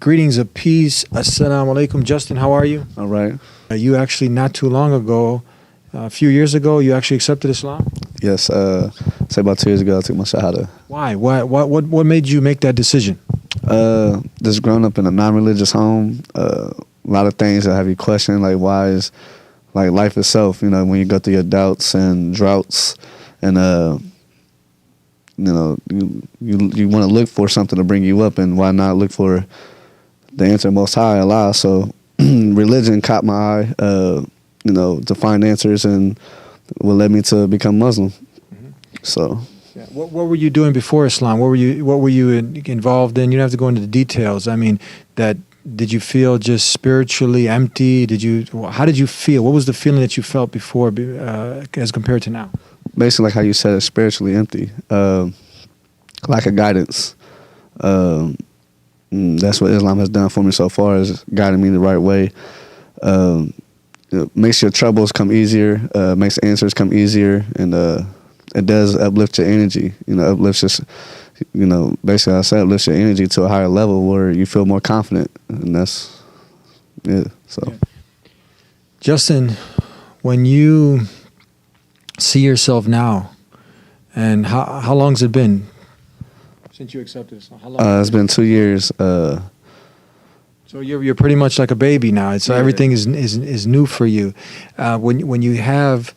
Greetings of peace. Assalamu alaikum. Justin, how are you? All right. You actually, not too long ago, a few years ago, you actually accepted Islam? Yes. Say about 2 years ago, I took my shahada. Why? What made you make that decision? Just growing up in a non-religious home, a lot of things that have you question, like why is like life itself, you know, when you go through your doubts and droughts and you know, you want to look for something to bring you up, and why not look for the answer Most High, Allah. So religion caught my eye, you know, to find answers, and what led me to become Muslim. Mm-hmm. So yeah. What were you doing before Islam? What were you involved in? You don't have to go into the details. I mean, did you feel just spiritually empty? How did you feel? What was the feeling that you felt before as compared to now? Basically, like how you said, it's spiritually empty. Lack of guidance. That's what Islam has done for me so far, is guiding me the right way. It makes your troubles come easier, makes answers come easier, and it does uplift your energy. You know, basically I said uplifts your energy to a higher level where you feel more confident, and that's it. So, yeah. Justin, when you see yourself now, and how long's it been since you accepted Islam? How long? It's been 2 years. So you're pretty much like a baby now. So yeah. Everything is new for you. When you have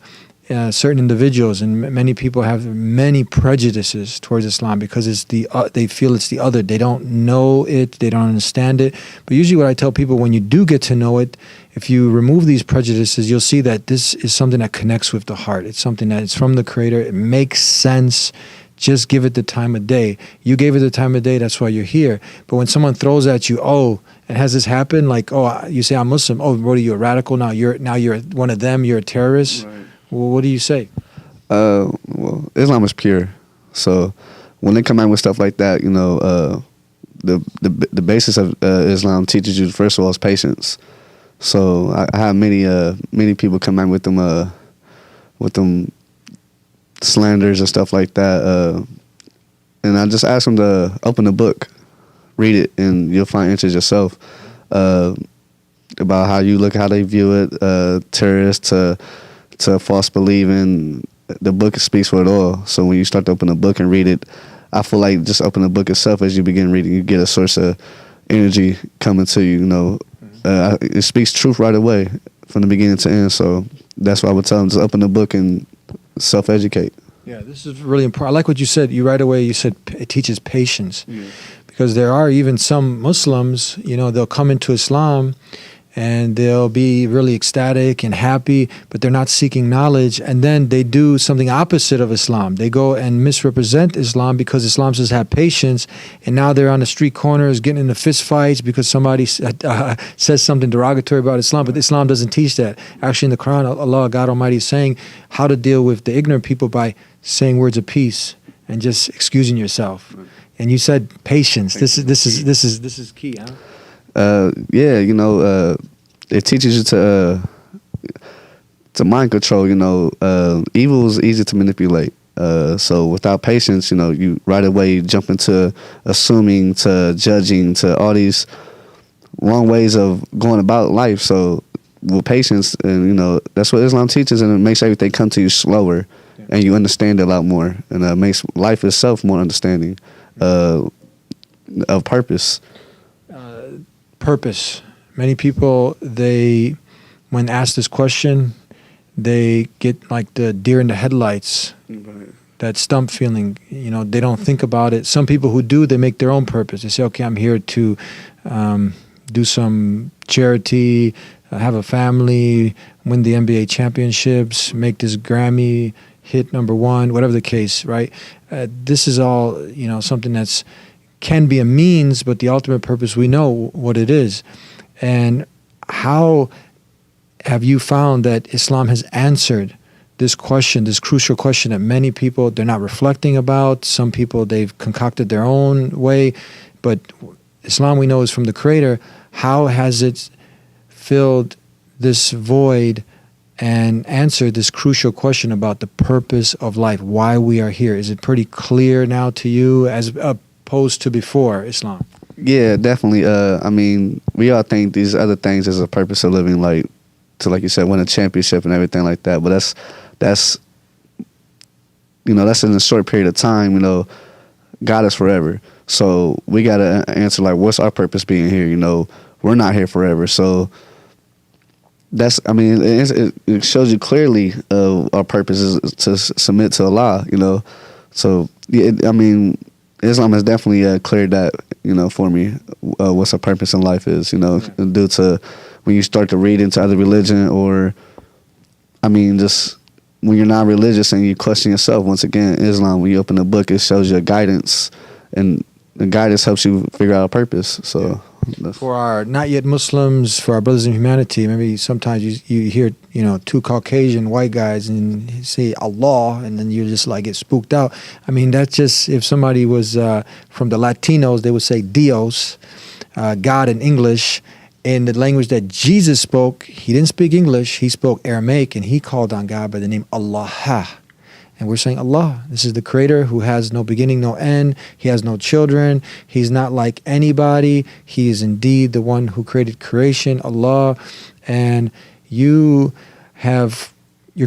certain individuals, and many people have many prejudices towards Islam because they feel it's the other. They don't know it. They don't understand it. But usually, what I tell people, when you do get to know it, if you remove these prejudices, you'll see that this is something that connects with the heart. It's something that is from the Creator. It makes sense. Just give it the time of day. You gave it the time of day, that's why you're here. But when someone throws at you, and has this happened? Like, you say, I'm Muslim. Oh, what are you, a radical? Now you're one of them. You're a terrorist. Right. Well, what do you say? Well, Islam is pure. So when they come out with stuff like that, you know, the basis of Islam teaches you, first of all, is patience. So I have many people come out with them slanders and stuff like that, and I just ask them to open the book, read it, and you'll find answers yourself about how you look, how they view it, terrorists to false believing. The book speaks for it all. So when you start to open the book and read it, I feel like just open the book itself, as you begin reading, you get a source of energy coming to you. You know, it speaks truth right away from the beginning to end. So that's why I would tell them, just open the book and self-educate. Yeah, this is really important. I like what you said. You said it teaches patience. Yeah. Because there are even some Muslims, you know, they'll come into Islam and they'll be really ecstatic and happy, but they're not seeking knowledge. And then they do something opposite of Islam. They go and misrepresent Islam because Islam says have patience. And now they're on the street corners getting into fist fights because somebody says something derogatory about Islam. But Islam doesn't teach that. Actually, in the Quran, Allah, God Almighty, is saying how to deal with the ignorant people by saying words of peace and just excusing yourself. And you said patience. This is key, huh? Yeah, you know, it teaches you to mind control. You know, evil is easy to manipulate. So without patience, you know, you right away jump into assuming, to judging, to all these wrong ways of going about life. So with patience, and you know, that's what Islam teaches, and it makes everything come to you slower, and you understand it a lot more, and it makes life itself more understanding of purpose. Purpose. Many people, when asked this question, they get like the deer in the headlights, right. That stump feeling. You know, they don't think about it. Some people who do, they make their own purpose. They say, okay, I'm here to do some charity, have a family, win the NBA championships, make this Grammy hit #1, whatever the case, right? This is all, you know, something that's can be a means, but the ultimate purpose, we know what it is. And how have you found that Islam has answered this question, this crucial question that many people, they're not reflecting about? Some people, they've concocted their own way, but Islam, we know, is from the Creator. How has it filled this void and answered this crucial question about the purpose of life, why we are here? Is it pretty clear now to you as opposed to before Islam? Yeah, definitely. I mean, we all think these other things is a purpose of living, like you said, win a championship and everything like that. But that's that's in a short period of time. God is forever. So we gotta answer like, what's our purpose being here? We're not here forever. So it shows you clearly our purpose is to submit to Allah. So yeah, Islam has definitely cleared that for me. What's our purpose in life is due to when you start to read into other religion, or just when you're not religious and you question yourself. Once again, Islam, when you open the book, it shows you a guidance, and the guidance helps you figure out a purpose. So for our not yet Muslims, for our brothers in humanity, maybe sometimes you hear two Caucasian white guys and say Allah, and then you just like get spooked out. That's just, if somebody was from the Latinos, they would say Dios, God in English. In the language that Jesus spoke, he didn't speak English, he spoke Aramaic, and he called on God by the name Allah. And we're saying Allah, this is the creator who has no beginning, no end. He has no children. He's not like anybody. He is indeed the one who created creation, Allah. And you're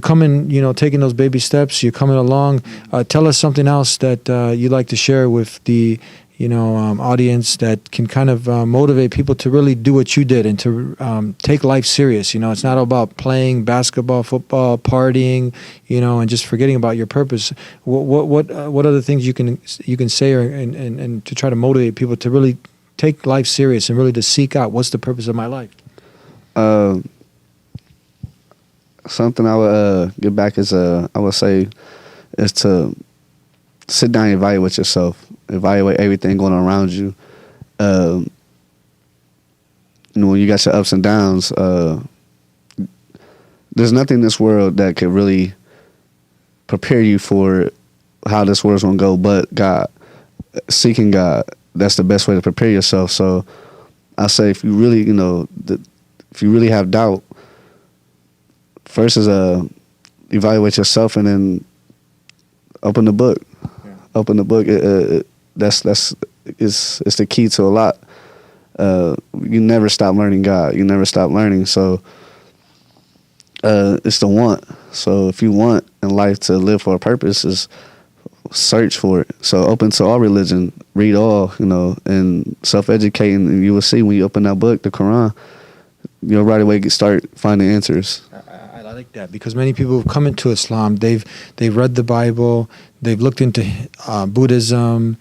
coming, taking those baby steps. You're coming along. Tell us something else that you'd like to share with the audience that can kind of motivate people to really do what you did and to take life serious. It's not about playing basketball, football, partying, and just forgetting about your purpose. What other things you can say and to try to motivate people to really take life serious and really to seek out what's the purpose of my life? Something I would get back is I would say is to sit down and evaluate yourself. Evaluate everything going on around you. When you got your ups and downs, there's nothing in this world that could really prepare you for how this world's gonna go but God. Seeking God, that's the best way to prepare yourself. So I say, if you really, if you really have doubt, first is evaluate yourself, and then open the book. Yeah. Open the book. That's it's the key to a lot. You never stop learning God. You never stop learning. So it's the want. So if you want in life to live for a purpose, is search for it. So open to all religion, read all, and self-educating, and you will see when you open that book, the Quran, you'll right away start finding answers. I like that, because many people who've come into Islam, they've read the Bible, they've looked into Buddhism,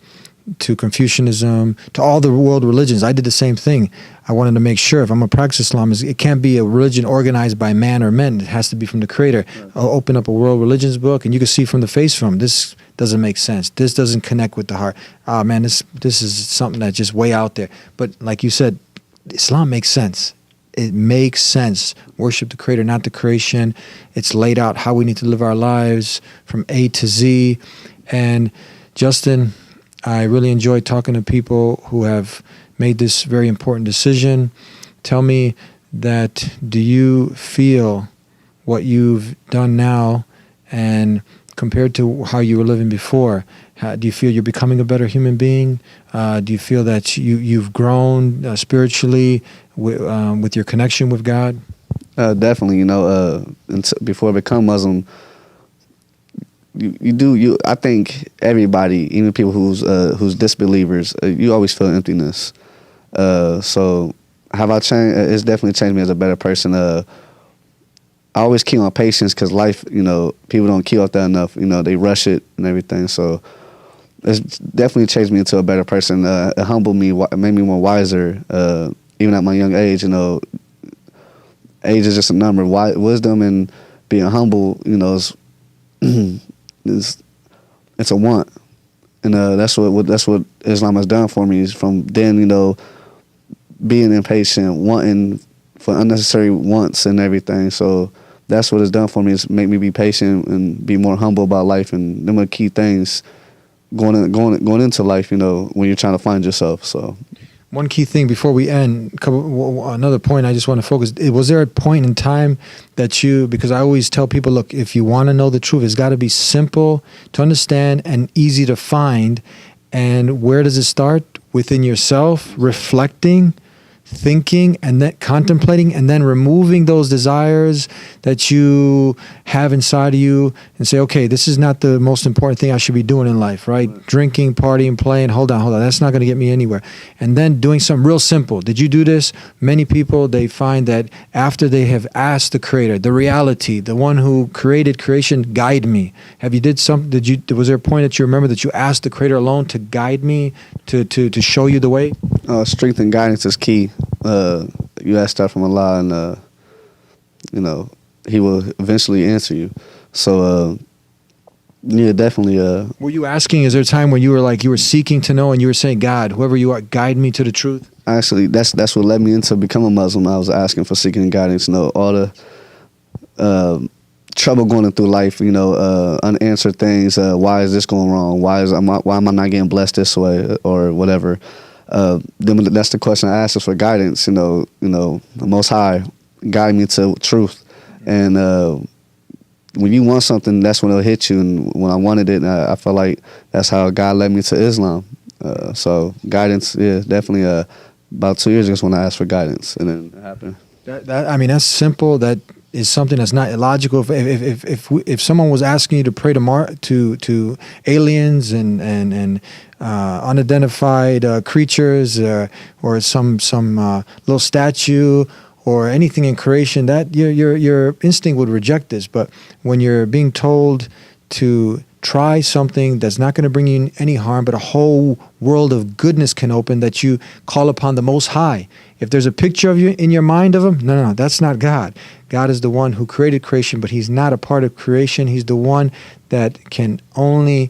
to Confucianism, to all the world religions. I did the same thing. I wanted to make sure if I'm going to practice Islam, it can't be a religion organized by man or men. It has to be from the Creator. Right. I'll open up a world religions book, and you can see from the face from this doesn't make sense. This doesn't connect with the heart. Man, this is something that's just way out there. But like you said, Islam makes sense. It makes sense. Worship the Creator, not the creation. It's laid out how we need to live our lives from A to Z. And Justin, I really enjoy talking to people who have made this very important decision. Tell me that, do you feel what you've done now, and compared to how you were living before, do you feel you're becoming a better human being? Do you feel that you've grown spiritually with your connection with God? Definitely. Before I become Muslim, I think everybody, even people who's disbelievers, you always feel emptiness. So have I changed? It's definitely changed me as a better person. I always keep on patience, because life, people don't keep up that enough. They rush it and everything. So it's definitely changed me into a better person. It humbled me, made me more wiser. Even at my young age, age is just a number. Wisdom and being humble, is it's a want, and that's what Islam has done for me. Is from then, being impatient, wanting for unnecessary wants and everything. So that's what it's done for me, is make me be patient and be more humble about life, and them are key things going into life. When you're trying to find yourself. So. One key thing before we end, another point I just want to focus. Was there a point in time that because I always tell people, look, if you want to know the truth, it's got to be simple to understand and easy to find. And where does it start? within yourself, reflecting, thinking, and then contemplating, and then removing those desires that you have inside of you and say, okay, this is not the most important thing I should be doing in life, right? Drinking, partying, playing, hold on, that's not going to get me anywhere. And then doing something real simple. Did you do this? Many people, they find that after they have asked the creator, the reality, the one who created creation, guide me. Have you did something, was there a point that you remember that you asked the creator alone to guide me, to show you the way? Strength and guidance is key. You ask that from Allah, and you know, He will eventually answer you. So yeah, definitely. Were you asking? Is there a time when you were seeking to know, and you were saying, God, whoever you are, guide me to the truth? Actually, that's what led me into becoming a Muslim. I was asking for seeking guidance. You know, all the trouble going through life. You know, unanswered things. Why is this going wrong? Why am I not getting blessed this way or whatever? Then that's the question I asked is for guidance. You know, the Most High guide me to truth, and when you want something, that's when it'll hit you. And when I wanted it, I felt like that's how God led me to Islam. So guidance, yeah, definitely. About 2 years ago is when I asked for guidance, and then it happened. I mean, that's simple. That is something that's not illogical. If someone was asking you to pray to aliens and unidentified creatures or some little statue or anything in creation, that your instinct would reject this. But when you're being told to try something that's not going to bring you any harm, but a whole world of goodness can open, that you call upon the Most High. If there's a picture of you in your mind of him, no, that's not God. God is the one who created creation, but he's not a part of creation. He's the one that can only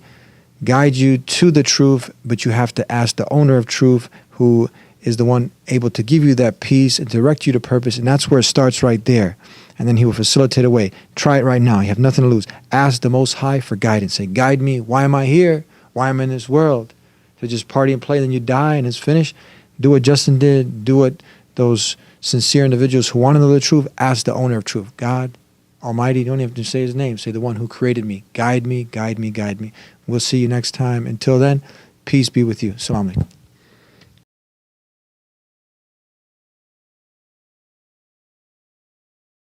guide you to the truth, but you have to ask the owner of truth, who is the one able to give you that peace and direct you to purpose. And that's where it starts, right there. And then he will facilitate a way. Try it right now. You have nothing to lose. Ask the Most High for guidance. Say, guide me. Why am I here? Why am I in this world? To just party and play, then you die and it's finished? Do what Justin did. Do what those sincere individuals who want to know the truth, ask the owner of truth. God Almighty, you don't even have to say his name. Say the one who created me. Guide me, guide me, guide me. We'll see you next time. Until then, peace be with you. Assalamu alaikum.